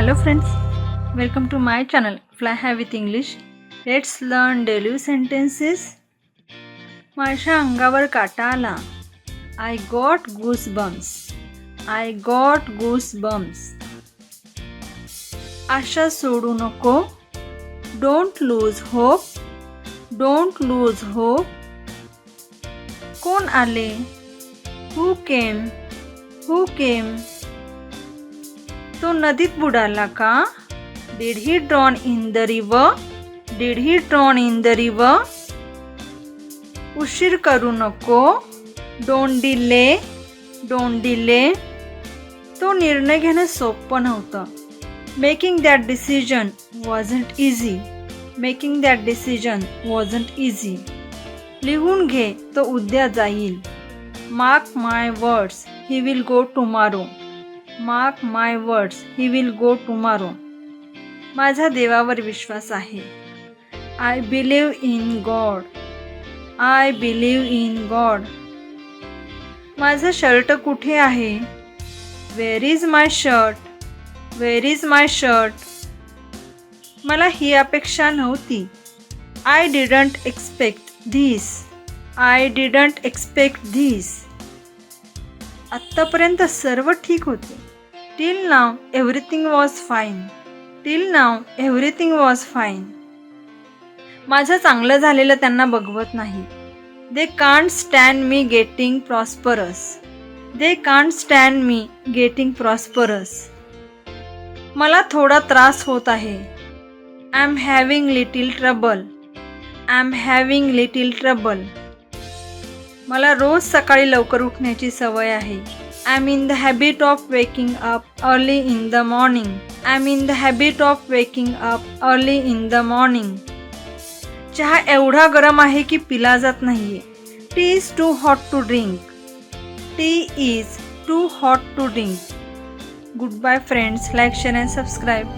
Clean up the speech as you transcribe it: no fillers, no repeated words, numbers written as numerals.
Hello friends, welcome to my channel Fly High with English. Let's learn daily sentences. माझ्या अंगावर काटा आला. I got goosebumps. I got goosebumps. आशा सोडू नको. Don't lose hope. Don't lose hope. कोण आले? Who came? Who came? तो नदीत बुडाला का? Did he drown in the river? Did he drown in the river? उशीर करू नको. Don't delay. Don't delay. तो निर्णय घेणं सोपं नव्हतं. Making that decision wasn't easy. Making that decision wasn't easy. लिहून घे, तो उद्या जाईल. Mark my words, he will go tomorrow. Mark my words, he will go tomorrow. माझा देवावर विश्वास आहे. I believe in God. I believe in God. माझं shirt कुठे आहे? Where is my shirt? Where is my shirt? मला ही अपेक्षा नव्हती. I didn't expect this. I didn't expect this. आत्तापर्यंत सर्व ठीक होते. Till now everything was fine. Till now everything was fine. माझं चांगलं झालेलं त्यांना बघवत नाही. They can't stand me getting prosperous. They can't stand me getting prosperous. मला थोडा त्रास होत आहे. I'm having little trouble. I'm having little trouble. मला रोज सकाळी लवकर उठण्याची सवय आहे. I'm in the habit of waking up early in the morning. I'm in the habit of waking up early in the morning. चहा एवढा गरम आहे की पिला जात नाहीये. Tea is too hot to drink. Tea is too hot to drink. Goodbye friends. Like, share and subscribe.